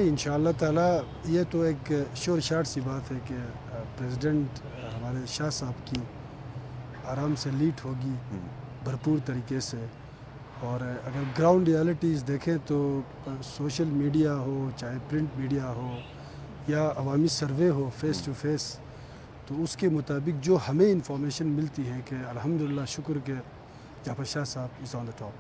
इंशाअल्लाह ताला ये तो एक श्योर शार्ट सी बात है कि प्रेसिडेंट हमारे शाह साहब की आराम से लीड होगी भरपूर तरीके से। और अगर ग्राउंड रियलिटीज़ देखें तो सोशल मीडिया हो चाहे प्रिंट मीडिया हो या अवामी सर्वे हो फेस टू फेस, तो उसके मुताबिक जो हमें इंफॉर्मेशन मिलती है कि अल्हम्दुलिल्लाह शुक्र के जाफर शाह साहब इज़ ऑन द टॉप।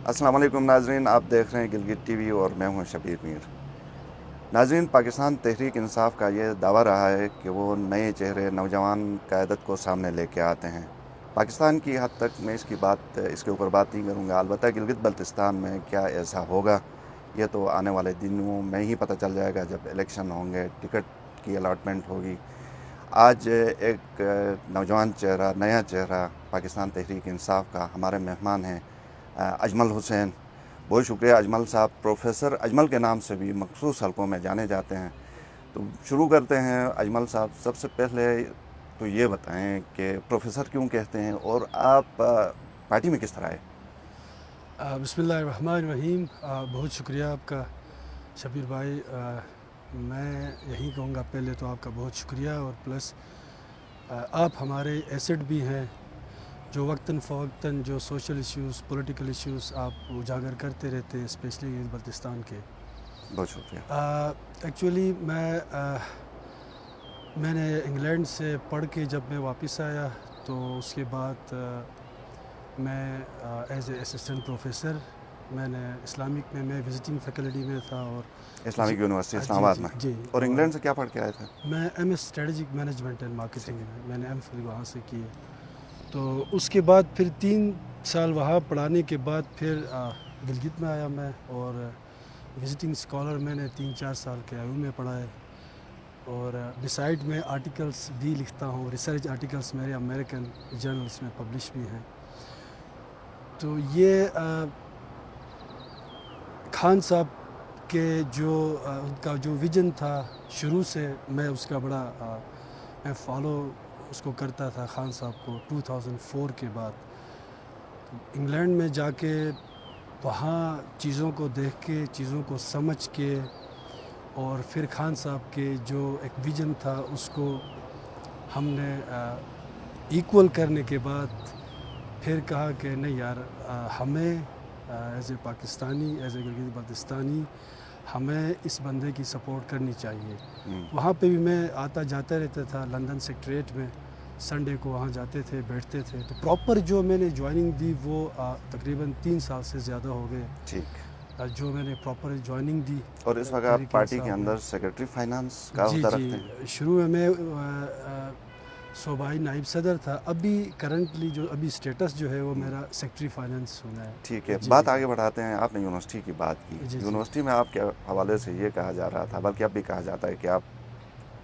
अस्सलाम वालेकुम नाजरीन, आप देख रहे हैं गिलगित टीवी और मैं हूं शबीर मीर। नाजरीन, पाकिस्तान तहरीक इंसाफ का ये दावा रहा है कि वो नए चेहरे नौजवान क़यादत को सामने लेके आते हैं। पाकिस्तान की हद तक मैं इसके ऊपर बात नहीं करूँगा, अलबत्ता गिलगित बल्तिस्तान में क्या ऐसा होगा ये तो आने वाले दिनों में ही पता चल जाएगा जब इलेक्शन होंगे, टिकट की अलॉटमेंट होगी। आज एक नौजवान चेहरा, नया चेहरा पाकिस्तान तहरीक इंसाफ का हमारे मेहमान हैं अजमल हुसैन। बहुत शुक्रिया अजमल साहब। प्रोफेसर अजमल के नाम से भी मखसूस हलकों में जाने जाते हैं। तो शुरू करते हैं अजमल साहब, सबसे पहले तो ये बताएं कि प्रोफेसर क्यों कहते हैं और आप पार्टी में किस तरह आए? बिस्मिल्लाहिर्रहमानिर्रहीम। बहुत शुक्रिया आपका शबीर भाई। मैं यही कहूँगा, पहले तो आपका बहुत शुक्रिया और प्लस आप हमारे एसेट भी हैं जो वक्तन फ़वक्तन जो सोशल इश्यूज़, पॉलिटिकल इश्यूज़ आप उजागर करते रहते हैं, स्पेशली बल्तिस्तान के। बहुत शुक्रिया। एक्चुअली मैंने इंग्लैंड से पढ़ के जब मैं वापस आया तो उसके बाद मैं एज ए असिस्टेंट प्रोफेसर मैंने इस्लामिक में मैं विजिटिंग फैकल्टी में था और इस्लामिक यूनिवर्सिटी इस्लामाबाद में। जी। और इंग्लैंड से क्या पढ़ के आए थे? मैं MS strategic management and marketing में मैंने MPhil वहाँ से की है। तो उसके बाद फिर 3 साल वहाँ पढ़ाने के बाद फिर गिलगित में आया मैं, और विजिटिंग स्कॉलर मैंने 3-4 साल के IU में पढ़ा है। और बिसाइड में आर्टिकल्स भी लिखता हूँ, रिसर्च आर्टिकल्स मेरे अमेरिकन जर्नल्स में पब्लिश भी हैं। तो ये खान साहब के जो उनका जो विजन था शुरू से मैं उसका बड़ा मैं फॉलो उसको करता था खान साहब को। 2004 के बाद तो इंग्लैंड में जाके वहाँ चीज़ों को देख के, चीज़ों को समझ के, और फिर खान साहब के जो एक विजन था उसको हमने इक्वल करने के बाद फिर कहा कि नहीं यार, हमें as a Pakistani, as a Gilgit Baltistani हमें इस बंदे की सपोर्ट करनी चाहिए। वहाँ पे भी मैं आता जाता रहता था, लंदन सेक्रेटरीट में संडे को वहाँ जाते थे, बैठते थे। तो प्रॉपर जो मैंने ज्वाइनिंग दी वो तकरीबन 3 साल से ज़्यादा हो गए। ठीक। जो मैंने प्रॉपर ज्वाइनिंग दी। और इस वक्त आप पार्टी के अंदर सेक्रेटरी फाइनेंस का अहदा रखते हैं? शुरू में मैं सूबाई नाइब सदर था। अभी करंटली जो अभी स्टेटस जो है वो मेरा सेक्रेटरी फाइनेंस होना है। ठीक है, बात आगे बढ़ाते हैं। आपने यूनिवर्सिटी की बात की। यूनिवर्सिटी में आपके हवाले से ये कहा जा रहा था, बल्कि अब भी कहा जाता है कि आप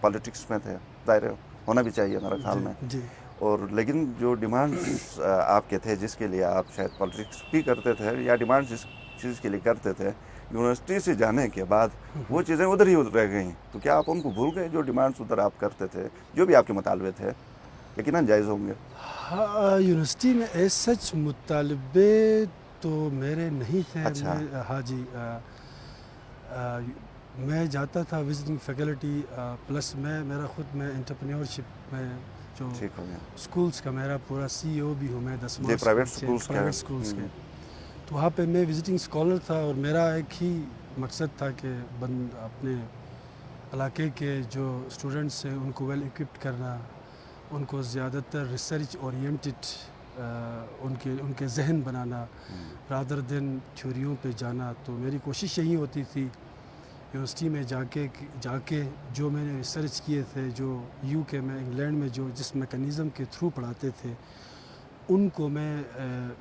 पॉलिटिक्स में थे। दायरे होना भी चाहिए मेरे ख्याल में। जी। और लेकिन जो डिमांड्स आपके थे, जिसके लिए आप शायद पॉलिटिक्स भी करते थे या डिमांड्स जिस चीज़ के लिए करते थे, यूनिवर्सिटी से जाने के बाद वो चीज़ें उधर ही रह गई। तो क्या आप उनको भूल गए? जो डिमांड्स उधर आप करते थे, जो भी आपके मुतालबे थे, यकीनन जायज़ होंगे। हाँ, यूनिवर्सिटी में एज सच मुतालबे तो मेरे नहीं थे। अच्छा। हाँ जी। मैं जाता था विजिटिंग फैकल्टी, प्लस मेरा ख़ुद मैं एंटरप्रेन्योरशिप में जो स्कूल्स का मेरा पूरा CEO भी हूँ मैं 10 प्राइवेट स्कूल्स के। तो वहाँ पे मैं विजिटिंग स्कॉलर था और मेरा एक ही मकसद था कि अपने इलाके के जो स्टूडेंट्स हैं उनको वेल इक्विप्ड करना, उनको ज़्यादातर रिसर्च ओरिएंटेड उनके जहन बनाना रादर देन थ्योरियों पे जाना। तो मेरी कोशिश यही होती थी यूनिवर्सिटी में जाके जो मैंने रिसर्च किए थे, जो UK में, इंग्लैंड में जो जिस मैकेनिज़्म के थ्रू पढ़ाते थे उनको मैं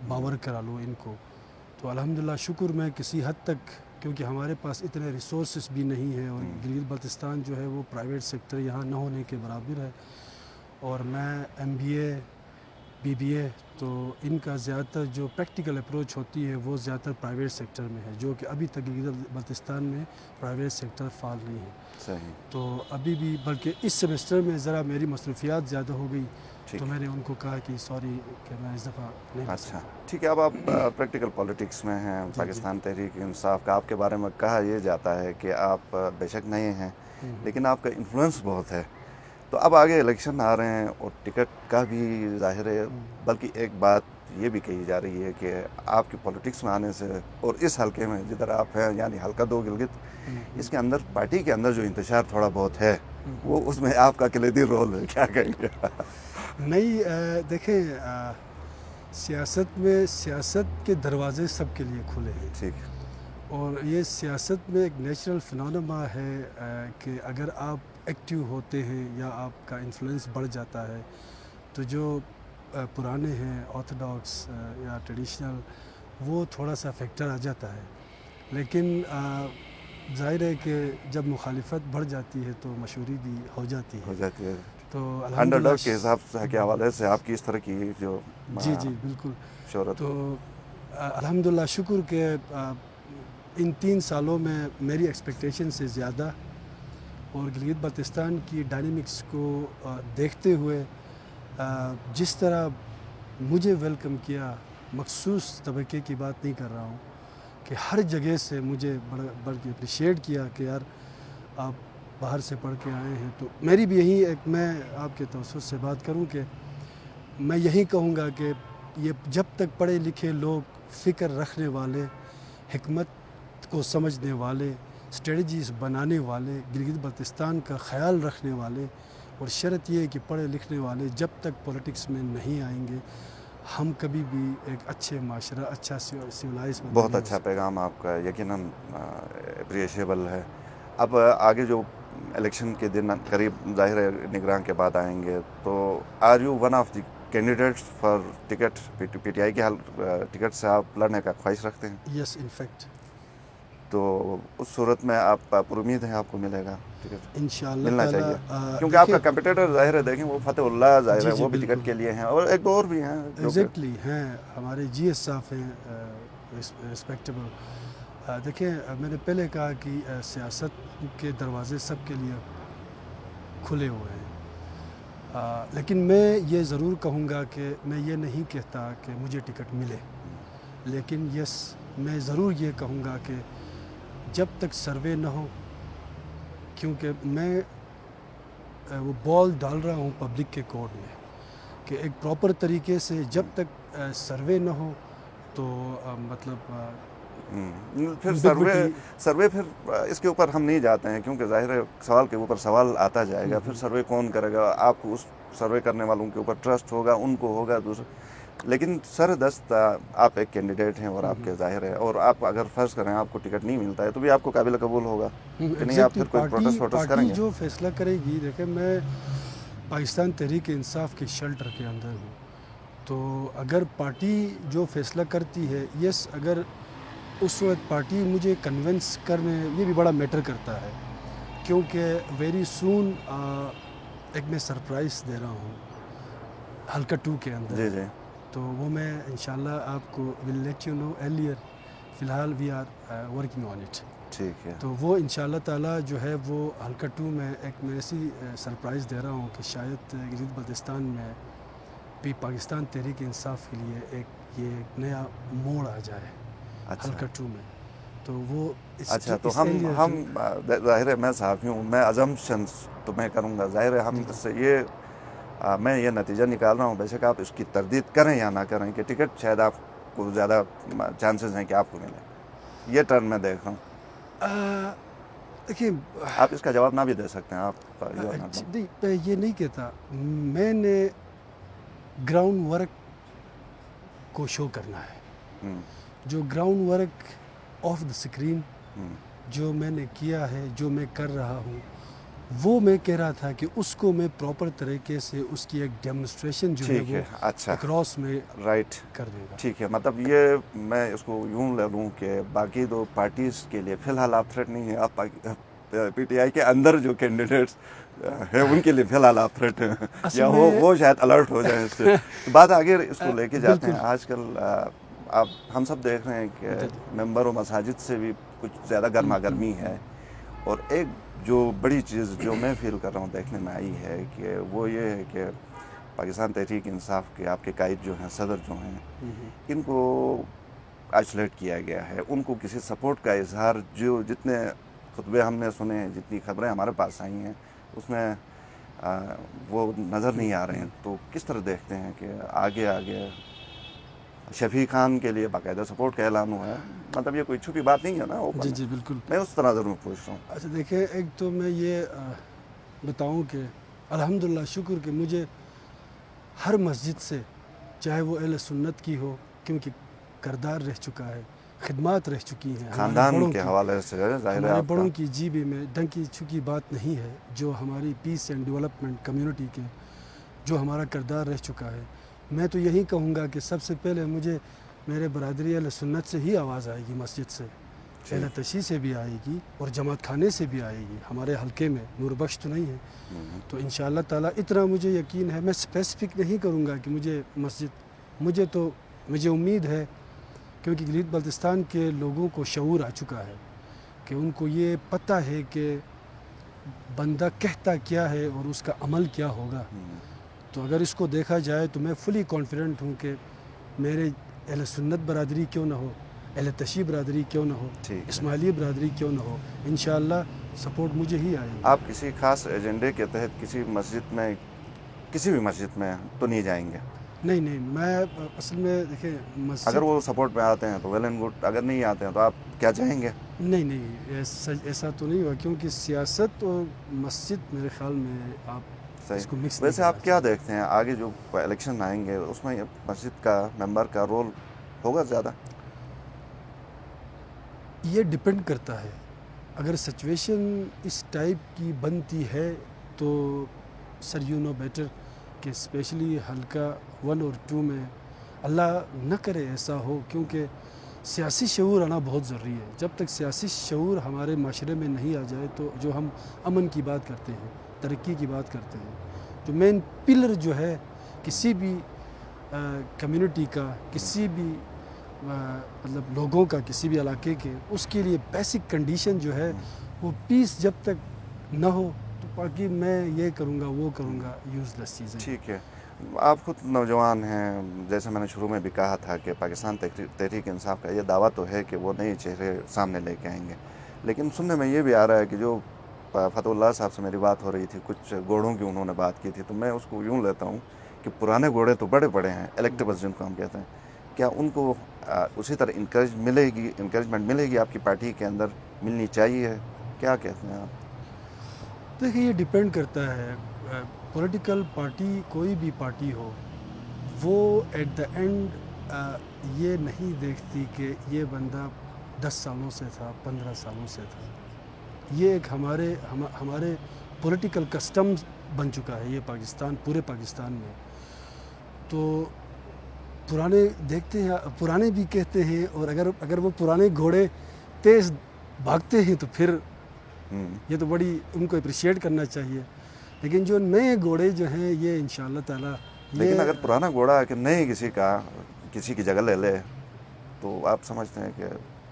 बावर करा लूँ इनको। तो अल्हम्दुलिल्लाह शुक्र मैं किसी हद तक, क्योंकि हमारे पास इतने रिसोर्सेज भी नहीं है और गिलगित बल्तिस्तान जो है वो प्राइवेट सेक्टर यहाँ न होने के बराबर है। और मैं MBA BBA, تو ان کا زیادہ تر جو پریکٹیکل اپروچ ہوتی ہے وہ زیادہ تر پرائیویٹ سیکٹر میں ہے، جو کہ ابھی تک گلگت بلتستان میں پرائیویٹ سیکٹر فعال نہیں ہے. صحیح. تو ابھی بھی بلکہ اس سیمسٹر میں ذرا میری مصروفیات زیادہ ہو گئی، تو میں نے ان کو کہا کہ سوری کہ میں اس دفعہ نہیں. اچھا ٹھیک ہے. اب آپ پریکٹیکل پالیٹکس میں ہیں. پاکستان تحریک انصاف کا آپ کے بارے میں کہا یہ جاتا ہے کہ آپ بے شک نئے ہیں لیکن آپ کا انفلوئنس بہت ہے. تو اب آگے الیکشن آ رہے ہیں اور ٹکٹ کا بھی ظاہر ہے، بلکہ ایک بات یہ بھی کہی جا رہی ہے کہ آپ کی پالیٹکس میں آنے سے اور اس حلقے میں جدھر آپ ہیں یعنی حلقہ 2 گلگت، اس کے اندر پارٹی کے اندر جو انتشار تھوڑا بہت ہے وہ اس میں آپ کا کلیدی رول ہے، کیا کہیں گے؟ نہیں، دیکھیں، سیاست میں سیاست کے دروازے سب کے لیے کھلے ہیں. ٹھیک. اور یہ سیاست میں ایک نیچرل فنانما ہے کہ اگر آپ ایکٹیو ہوتے ہیں یا آپ کا انفلوئنس بڑھ جاتا ہے تو جو پرانے ہیں آرتھوڈاکس یا ٹریڈیشنل، وہ تھوڑا سا فیکٹر آ جاتا ہے. لیکن ظاہر ہے کہ جب مخالفت بڑھ جاتی ہے تو مشہوری بھی ہو جاتی ہے. تو انڈر ڈاگ کے حساب کے حوالے سے آپ کی اس طرح کی جو جی بالکل شہرت، تو الحمدللہ شکر کہ ان 3 سالوں میں میری ایکسپیکٹیشن سے زیادہ اور گلگت بلتستان کی ڈائنامکس کو دیکھتے ہوئے جس طرح مجھے ویلکم کیا، مخصوص طبقے کی بات نہیں کر رہا ہوں، کہ ہر جگہ سے مجھے بڑھ کے اپریشیٹ کیا کہ یار آپ باہر سے پڑھ کے آئے ہیں. تو میری بھی یہی ایک، میں آپ کے توسط سے بات کروں کہ میں یہی کہوں گا کہ یہ جب تک پڑھے لکھے لوگ، فکر رکھنے والے، حکمت کو سمجھنے والے، اسٹریٹجیز بنانے والے، گلگت بلتستان کا خیال رکھنے والے، اور شرط یہ ہے کہ پڑھے لکھنے والے جب تک پولیٹکس میں نہیں آئیں گے ہم کبھی بھی ایک اچھے معاشرہ، اچھا سیولائز. بہت اچھا پیغام آپ کا، یقیناً اپریشیبل ہے. اب آگے جو الیکشن کے دن قریب ظاہر ہے نگراں کے بعد آئیں گے، تو are you one of the candidates for ticket P T I کے ٹکٹ سے آپ لڑنے کا خواہش رکھتے ہیں؟ Yes, in fact. تو اس صورت میں آپ پر امید ہے آپ کو ملے گا ٹکٹ؟ انشاءاللہ ملنا تعالیٰ، چاہیے کیونکہ آپ کا کمپیٹیٹر ظاہر ہے، دیکھیں وہ فتح اللہ ظاہر ہے وہ بھی ٹکٹ کے لیے ہیں اور ایک دو اور بھی ہیں. ایگزیکٹلی ہیں ہمارے جی ایس صاحب ہیں رسپیکٹیبل. دیکھیں، میں نے پہلے کہا کہ سیاست کے دروازے سب کے لیے کھلے ہوئے ہیں، لیکن میں یہ ضرور کہوں گا کہ میں یہ نہیں کہتا کہ مجھے ٹکٹ ملے، لیکن یس میں ضرور یہ کہوں گا کہ جب تک سروے نہ ہو، کیونکہ میں وہ بال ڈال رہا ہوں پبلک کے کورٹ میں کہ ایک پراپر طریقے سے جب تک سروے نہ ہو تو مطلب پھر سروے پھر اس کے اوپر ہم نہیں جاتے ہیں کیونکہ ظاہر ہے سوال کے اوپر سوال آتا جائے گا. پھر سروے کون کرے گا؟ آپ کو اس سروے کرنے والوں کے اوپر ٹرسٹ ہوگا، ان کو ہوگا دوسرے. لیکن سر دست آپ ایک کینڈیڈیٹ ہیں اور آپ کے ظاہر ہے، اور آپ اگر فرض کریں آپ کو ٹکٹ نہیں ملتا ہے تو بھی آپ کو قابل قبول ہوگا کہ نہیں؟ آپ پھر کوئی پروٹیسٹ کریں گے؟ جو فیصلہ کرے گی. دیکھیں، میں پاکستان تحریک انصاف کے شیلٹر کے اندر ہوں، تو اگر پارٹی جو فیصلہ کرتی ہے، یس اگر اس وقت پارٹی مجھے کنونس کرنے، یہ بھی بڑا میٹر کرتا ہے کیونکہ ویری سون ایک میں سرپرائز دے رہا ہوں حلقہ 2 کے اندر. جی تو وہ میں انشاءاللہ آپ کو will let you know earlier. فی الحال we are working on it. ٹھیک ہے. تو وہ انشاءاللہ تعالیٰ جو ہے وہ حلقہ 2 میں ایک میں ایسی سرپرائز دے رہا ہوں کہ شاید گلگت بلتستان میں بھی پاکستان تحریک انصاف کے لیے ایک یہ نیا موڑ آ جائے حلقہ 2 میں. تو وہ اچھا، تو ہم ظاہر ہے میں صحافی ہوں، میں ازمپشنز تو میں کروں گا. ظاہر ہے ہم اس سے میں یہ نتیجہ نکال رہا ہوں، بے شک آپ اس کی تردید کریں یا نہ کریں، کہ ٹکٹ شاید آپ کو زیادہ چانسز ہیں کہ آپ کو ملے. یہ ٹرن میں دیکھ رہا ہوں. دیکھیے، آپ اس کا جواب نہ بھی دے سکتے ہیں. آپ نہیں، میں یہ نہیں کہتا. میں نے گراؤنڈ ورک کو شو کرنا ہے. جو ground work of the screen جو میں نے کیا ہے، جو میں کر رہا ہوں، وہ میں کہہ رہا تھا کہ اس کو میں پراپر طریقے سے اس کی ایک ڈیمونسٹریشن جو ہے وہ اکراس میں رائٹ کر دوں گا. ٹھیک ہے. مطلب یہ میں اس کو یوں لے لوں کہ باقی 2 پارٹیز کے لیے فی الحال آپ تھریٹ نہیں ہیں. آپ پی ٹی آئی کے اندر جو کینڈیڈیٹس ہے ان کے لیے فی الحال آپ تھریٹ ہیں اصل یا میں- وہ شاید الرٹ ہو جائیں اس سے. بات آگے اس کو لے کے جاتے ہیں. بالکل. آج کل آپ ہم سب دیکھ رہے ہیں کہ ممبر و مساجد سے بھی کچھ زیادہ گرما گرمی ہے, اور ایک جو بڑی چیز جو میں فیل کر رہا ہوں دیکھنے میں آئی ہے کہ وہ یہ ہے کہ پاکستان تحریک انصاف کے آپ کے قائد جو ہیں, صدر جو ہیں, ان کو آئسولیٹ کیا گیا ہے. ان کو کسی سپورٹ کا اظہار, جو جتنے خطبے ہم نے سنے ہیں, جتنی خبریں ہمارے پاس آئی ہیں, اس میں وہ نظر نہیں آ رہے ہیں. تو کس طرح دیکھتے ہیں کہ آگے شفیع خان کے لیے باقاعدہ سپورٹ کا اعلان ہوا ہے؟ مطلب یہ کوئی چھپی بات نہیں ہے نا, اوپن جی بالکل. میں اس طرح ضرور پوچھ رہا ہوں. اچھا دیکھیں, ایک تو میں یہ بتاؤں کہ الحمدللہ شکر کہ مجھے ہر مسجد سے, چاہے وہ اہل سنت کی ہو, کیونکہ کردار رہ چکا ہے, خدمات رہ چکی ہیں ہمارے خاندان بڑوں کے کی, حوالے سے ظاہر ہے ہمارے آپ کا بڑوں کی جیبی میں ڈنکی چھکی بات نہیں ہے. جو ہماری پیس اینڈ ڈیولپمنٹ کمیونٹی کے جو ہمارا کردار رہ چکا ہے, میں تو یہی کہوں گا کہ سب سے پہلے مجھے میرے برادری اہل سنت سے ہی آواز آئے گی, مسجد سے, اہل تشیع سے بھی آئے گی, اور جماعت خانے سے بھی آئے گی. ہمارے حلقے میں نور بخش تو نہیں ہے, تو انشاءاللہ تعالیٰ اتنا مجھے یقین ہے. میں اسپیسیفک نہیں کروں گا کہ مجھے مسجد, مجھے امید ہے, کیونکہ گلیت بلتستان کے لوگوں کو شعور آ چکا ہے کہ ان کو یہ پتہ ہے کہ بندہ کہتا کیا ہے اور اس کا عمل کیا ہوگا. تو اگر اس کو دیکھا جائے تو میں فلی کانفیڈنٹ ہوں کہ میرے اہل سنت برادری کیوں نہ ہو, اہل تشیع برادری کیوں نہ ہو, اسماعیلی برادری کیوں نہ ہو, انشاءاللہ سپورٹ مجھے ہی آئے گی. آپ کسی خاص ایجنڈے کے تحت کسی بھی مسجد میں تو نہیں جائیں گے؟ نہیں, میں اصل میں دیکھیں مسجد, اگر وہ سپورٹ میں آتے ہیں تو ویل اینڈ گڈ, اگر نہیں آتے ہیں تو آپ کیا چاہیں گے؟ نہیں, ایسا تو نہیں ہوا, کیونکہ سیاست اور مسجد میرے خیال میں آپ اس کو مکس نہیں ویسے آپ کرنا کیا دیکھتے ہیں آگے جو الیکشن آئیں گے, اس میں مسجد کا ممبر کا رول ہوگا زیادہ؟ یہ ڈپینڈ کرتا ہے. اگر سچویشن اس ٹائپ کی بنتی ہے تو سر یو نو بیٹر کہ اسپیشلی حلقہ 1 اور 2 میں, اللہ نہ کرے ایسا ہو, کیونکہ سیاسی شعور آنا بہت ضروری ہے. جب تک سیاسی شعور ہمارے معاشرے میں نہیں آ جائے تو جو ہم امن کی بات کرتے ہیں, ترقی کی بات کرتے ہیں, جو مین پلر جو ہے کسی بھی کمیونٹی کا, کسی بھی مطلب لوگوں کا, کسی بھی علاقے کے, اس کے لیے بیسک کنڈیشن جو ہے وہ پیس جب تک نہ ہو تو باقی میں یہ کروں گا وہ کروں گا, یوز لیس چیزیں. ٹھیک ہے. آپ خود نوجوان ہیں, جیسے میں نے شروع میں بھی کہا تھا کہ پاکستان تحریک انصاف کا یہ دعویٰ تو ہے کہ وہ نئے چہرے سامنے لے کے آئیں گے, لیکن سننے میں یہ بھی آ رہا ہے کہ جو فتح اللہ صاحب سے میری بات ہو رہی تھی, کچھ گھوڑوں کی انہوں نے بات کی تھی, تو میں اس کو یوں لیتا ہوں کہ پرانے گھوڑے تو بڑے ہیں, الیکٹیبلز جن کو ہم کہتے ہیں, کیا ان کو اسی طرح انکریجمنٹ ملے گی آپ کی پارٹی کے اندر, ملنی چاہیے؟ کیا کہتے ہیں آپ؟ دیکھیں یہ ڈیپینڈ کرتا ہے, پولیٹیکل پارٹی کوئی بھی پارٹی ہو, وہ ایٹ دا اینڈ یہ نہیں دیکھتی کہ یہ بندہ 10 سالوں سے تھا, 15 سالوں سے تھا. یہ ایک ہمارے پولیٹیکل کسٹم بن چکا ہے یہ پاکستان, پورے پاکستان میں. تو پرانے دیکھتے ہیں, پرانے بھی کہتے ہیں, اور اگر وہ پرانے گھوڑے تیز بھاگتے ہیں تو پھر یہ تو بڑی ان کو اپریشیٹ کرنا چاہیے. لیکن جو نئے گھوڑے جو ہیں یہ انشاءاللہ تعالیٰ, لیکن اگر پرانا گھوڑا کہ نئے کسی کی جگہ لے لے تو آپ سمجھتے ہیں کہ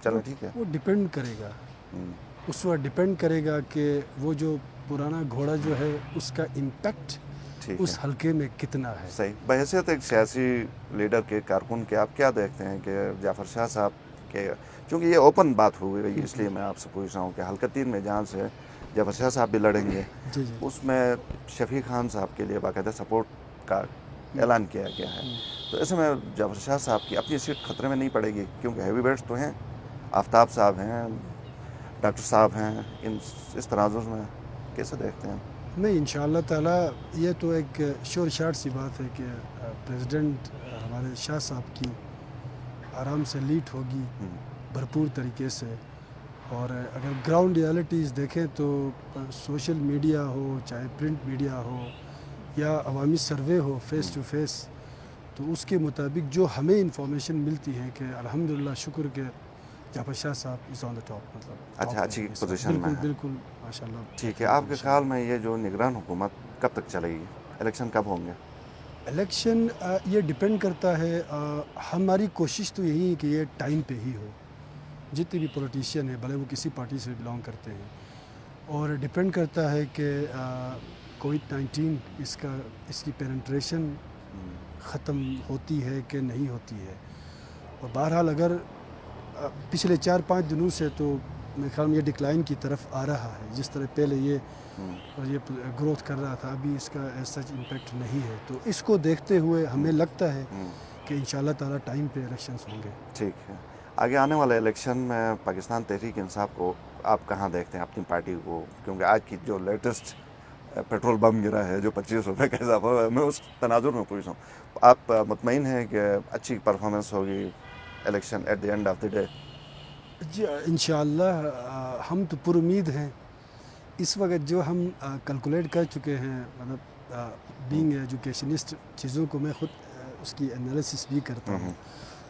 چلو ٹھیک ہے؟ وہ ڈیپینڈ کرے گا, اس وقت ڈیپینڈ کرے گا کہ وہ جو پرانا گھوڑا جو ہے اس کا امپیکٹ اس حلقے میں کتنا ہے. صحیح. بحیثیت ایک سیاسی لیڈر کے, کارکن کے, آپ کیا دیکھتے ہیں کہ جعفر شاہ صاحب کے, چونکہ یہ اوپن بات ہو گئی اس لیے میں آپ سے پوچھ رہا ہوں کہ حلقہ 3 میں جہاں سے جعفر شاہ صاحب بھی لڑیں گے, اس میں شفیع خان صاحب کے لیے باقاعدہ سپورٹ کا اعلان کیا گیا ہے. تو ایسے میں جعفر شاہ صاحب کی اپنی سیٹ خطرے میں نہیں پڑے گی؟ کیونکہ ہیوی ویٹس تو ہیں, آفتاب صاحب ہیں, ڈاکٹر صاحب ہیں, اس تناظر میں کیسے دیکھتے ہیں؟ نہیں, انشاءاللہ تعالیٰ یہ تو ایک شور شاٹ سی بات ہے کہ پریزیڈنٹ ہمارے شاہ صاحب کی آرام سے لیٹ ہوگی بھرپور طریقے سے. اور اگر گراؤنڈ ریالٹیز دیکھیں تو سوشل میڈیا ہو, چاہے پرنٹ میڈیا ہو, یا عوامی سروے ہو فیس ٹو فیس, تو اس کے مطابق جو ہمیں انفارمیشن ملتی ہے کہ الحمدللہ شکر کہ जाफर शाह साहब इज़ ऑन द टॉप, मतलब अच्छा, top अच्छी पे हैं इस वक्त। पोजीशन में बिल्कुल है। बिल्कुल माशाल्लाह। ठीक है, आपके ख्याल में ये जो निगरान हुकूमत कब तक चलेगी, इलेक्शन कब होंगे? इलेक्शन ये डिपेंड करता है, हमारी कोशिश तो यही है कि ये टाइम पे ही हो, जितने भी पॉलिटिशियन हैं भले वो किसी पार्टी से बिलोंग करते हैं, और डिपेंड करता है कि कोविड-19 इसकी पेनिट्रेशन ख़त्म होती है कि नहीं होती है। और बहरहाल अगर पिछले 4-5 दिनों से तो मेरे ख्याल में ये डिक्लाइन की तरफ आ रहा है, जिस तरह पहले ये ग्रोथ कर रहा था, अभी इसका सच इम्पेक्ट नहीं है। तो इसको देखते हुए हमें लगता है कि इंशाल्लाह ताला टाइम पे इलेक्शंस होंगे। ठीक है, आगे आने वाले इलेक्शन में पाकिस्तान तहरीक इंसाफ को आप कहाँ देखते हैं, अपनी पार्टी को? क्योंकि आज की जो लेटेस्ट पेट्रोल बम गिरा है, जो 25 रुपये का इजाफा हुआ है, मैं उस तनाजुर में पूछ रहा हूँ, आप मुतमईन हैं कि अच्छी परफॉर्मेंस होगी election at the end of the day? जी इंशाल्लाह हम तो पुरुमीद हैं। इस वक्त जो हम कैलकुलेट कर चुके हैं, मतलब बीइंग एजुकेशनिस्ट चीज़ों को मैं ख़ुद उसकी एनालिसिस भी करता हूँ,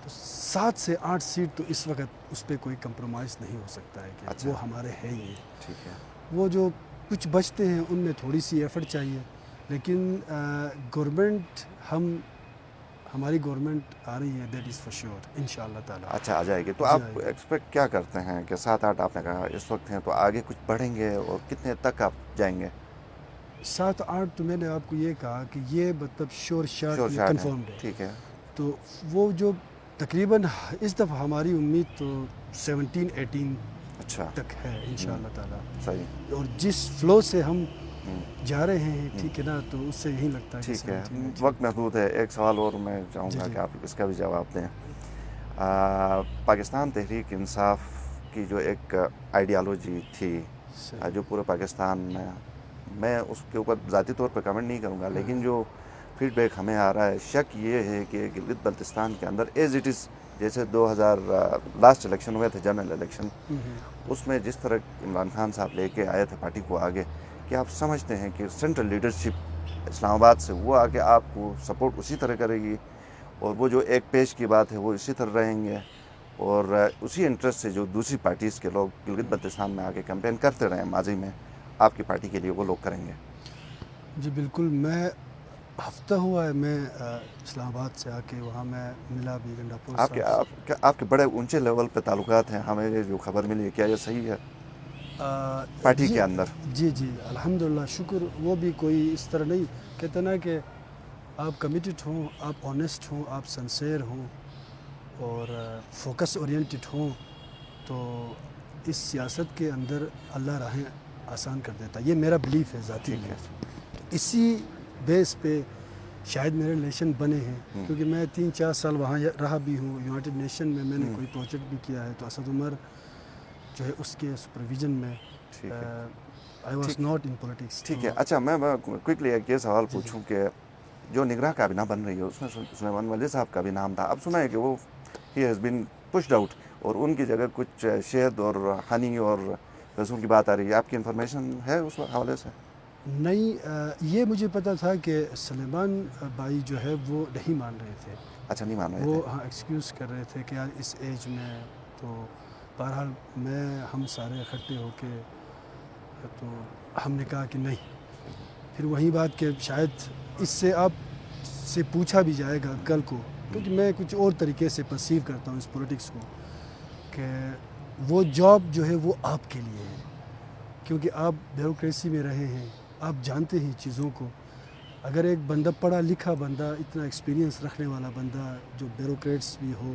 तो 7 से 8 सीट तो इस वक्त उस पर कोई कंप्रोमाइज़ नहीं हो सकता है कि अच्छा। वो हमारे हैं ही। ठीक है, वो जो कुछ बचते हैं उनमें थोड़ी सी एफ़र्ट चाहिए, लेकिन गवर्नमेंट हमारी गवर्नमेंट आ रही है, दैट इज़ फॉर श्योर इंशाअल्लाह ताला। अच्छा, आ जाएगी। तो जी, आप आएगी। एक्सपेक्ट क्या करते हैं कि 7-8 आपने कहा इस वक्त हैं, तो आगे कुछ बढ़ेंगे और कितने तक आप जाएंगे? 7-8 तो मैंने आपको ये कहा कि ये मतलब श्योर श्योर शॉट शॉट है, कन्फर्म्ड है। ठीक है। तो वो जो तकरीबन इस दफ़ा हमारी उम्मीद तो 17-18 अच्छा, तक है इंशाअल्लाह ताला। सही, और जिस फ्लो से हम जा रहे हैं, ठीक है ना, तो उससे यही लगता है कि ठीक है। 17-18 वक्त महदूद है, एक सवाल और मैं चाहूँगा जी। कि आप इसका भी जवाब दें। पाकिस्तान तहरीक इंसाफ की जो एक आइडियालॉजी थी, सही। जो पूरे पाकिस्तान में, मैं उसके ऊपर ज़ाती तौर पर कमेंट नहीं करूँगा, लेकिन जो फीडबैक हमें आ रहा है, शक ये है कि गिलगित बल्तिस्तान के अंदर एज़ इट इज़, जैसे 2000 लास्ट इलेक्शन हुए थे, जनरल इलेक्शन, उसमें जिस तरह इमरान खान साहब लेके आए थे पार्टी को आगे, कि आप समझते हैं कि सेंट्रल लीडरशिप इस्लामाबाद से वो आगे आपको सपोर्ट उसी तरह करेगी, और वो जो एक पेश की बात है वो इसी तरह रहेंगे, और उसी इंटरेस्ट से जो दूसरी पार्टीज़ के लोग गिलगित बल्तिस्तान में आके कैंपेन करते रहे माजी में आपकी पार्टी के लिए, वो लोग करेंगे? जी बिल्कुल। मैं हफ्ता हुआ है मैं इस्लामाबाद से आके वहाँ मैं मिला भी गंडापुर आपके साहब। आपके बड़े ऊंचे लेवल पे ताल्लुकात हैं, हमें ये जो खबर मिली है, क्या ये सही है पार्टी जी के अंदर? जी जी अल्हम्दुलिल्लाह, शुक्र। वो भी कोई इस तरह नहीं कहते ना कि आप कमिटेड हों, आप ऑनेस्ट हों, आप सिंसियर हों और फोकस ओरिएंटेड हों, तो इस सियासत के अंदर अल्लाह राहें आसान कर देता है। ये मेरा बिलीफ है, ज़ाती ठीक है। बिलीफ। तो इसी बेस पे शायद मेरे रिलेशन बने हैं, क्योंकि मैं 3-4 साल वहाँ रहा भी हूँ। यूनाइटेड नेशन में मैंने कोई प्रोजेक्ट भी किया है, तो असद उमर जो है उसके सुपरविजन में ठीक है, I was not in politics. ठीक है। अच्छा, मैं क्विकली एक ये सवाल पूछूं कि जो निगरां काबीना बन रही है, उसमें सुलेमान वली साहब का भी नाम था, अब सुना है कि वो he has been pushed out, और उनकी जगह कुछ शहद और हनी और रसूल की बात आ रही है। आपकी इन्फॉर्मेशन है उस हवाले से? नहीं, ये मुझे पता था कि सलेमान भाई जो है वो नहीं मान रहे थे। अच्छा, नहीं मान रहे वो थे? हाँ एक्सक्यूज़ कर रहे थे कि यार इस एज में, तो बहरहाल हम सारे इकट्ठे होके तो हमने कहा कि नहीं। फिर वही बात कि शायद इससे आप से पूछा भी जाएगा कल को, क्योंकि मैं कुछ और तरीके से परसीव करता हूँ इस पॉलिटिक्स को, कि वो जॉब जो है वो आपके लिए है, क्योंकि आप ब्यूरोक्रेसी में रहे हैं, आप जानते हैं चीज़ों को। अगर एक बंदा पढ़ा लिखा बंदा, इतना एक्सपीरियंस रखने वाला बंदा जो ब्यूरोक्रेट्स भी हो,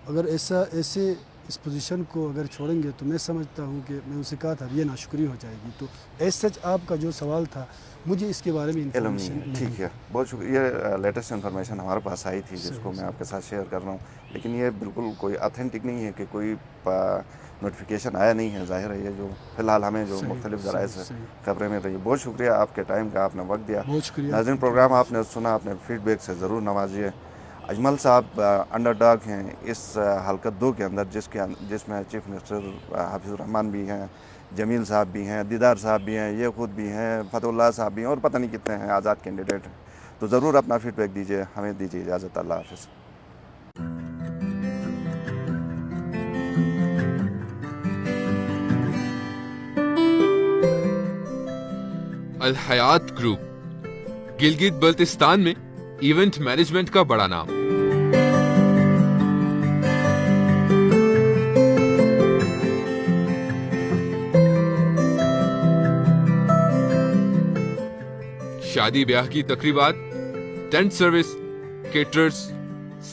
अगर ऐसे इस पोजीशन को अगर छोड़ेंगे, तो मैं समझता हूँ कि मैं उनसे कहा था ये नाशुक्री हो जाएगी। तो एज सच आपका जो सवाल था, मुझे इसके बारे में इल्म इंफॉर्मेशन नहीं है, नहीं ठीक है, बहुत शुक्रिया। ये लेटेस्ट इन्फॉर्मेशन हमारे पास आई थी, जिसको मैं आपके साथ शेयर कर रहा हूँ, लेकिन ये बिल्कुल कोई ऑथेंटिक नहीं है कि कोई नोटिफिकेशन आया नहीं है। ज़ाहिर है ये जो फ़िलहाल हमें जो मुख्तलिफ ज़राए से खबरें मिल रही है। बहुत शुक्रिया आपके टाइम का, आपने वक्त दिया। बहुत शुक्रिया। नाज़रीन, प्रोग्राम आपने सुना, अपने फीडबैक से ज़रूर नवाजिए। अजमल साहब अंडरडॉग हैं इस हलकत 2 के अंदर, जिसमें चीफ मिनिस्टर हाफिज़ुर रहमान भी हैं, जमील साहब भी हैं, दीदार साहब भी हैं, ये खुद भी हैं, फतहुल्लाह साहब भी हैं, और पता नहीं कितने हैं आज़ाद कैंडिडेट हैं। तो ज़रूर अपना फीडबैक दीजिए। हमें दीजिए इजाज़त। अल्लाह हाफ़िज़। الحیات گروپ گلگت بلتستان میں ایونٹ مینجمنٹ کا بڑا نام. شادی بیاہ کی تقریبات، tent service, caterers,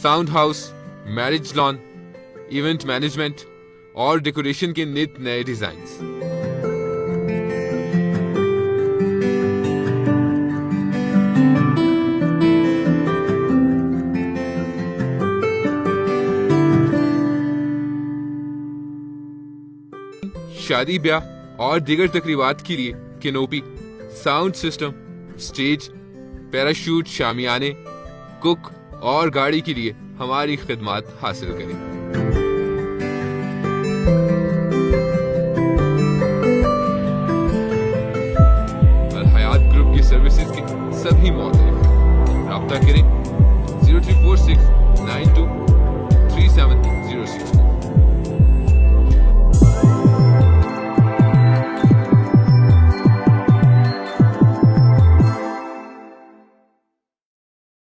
sound house, marriage lawn, event management اور ڈیکوریشن کے نت نئے ڈیزائنز. شادی بیاہ اور دیگر تقریبات کے لیے canopy, sound system, stage, parachute, شامیانے، کک اور گاڑی کے لیے ہماری خدمات حاصل کریں. الحیات گروپ کی سروسز کے سبھی مواد رابطہ کریں 0346923706.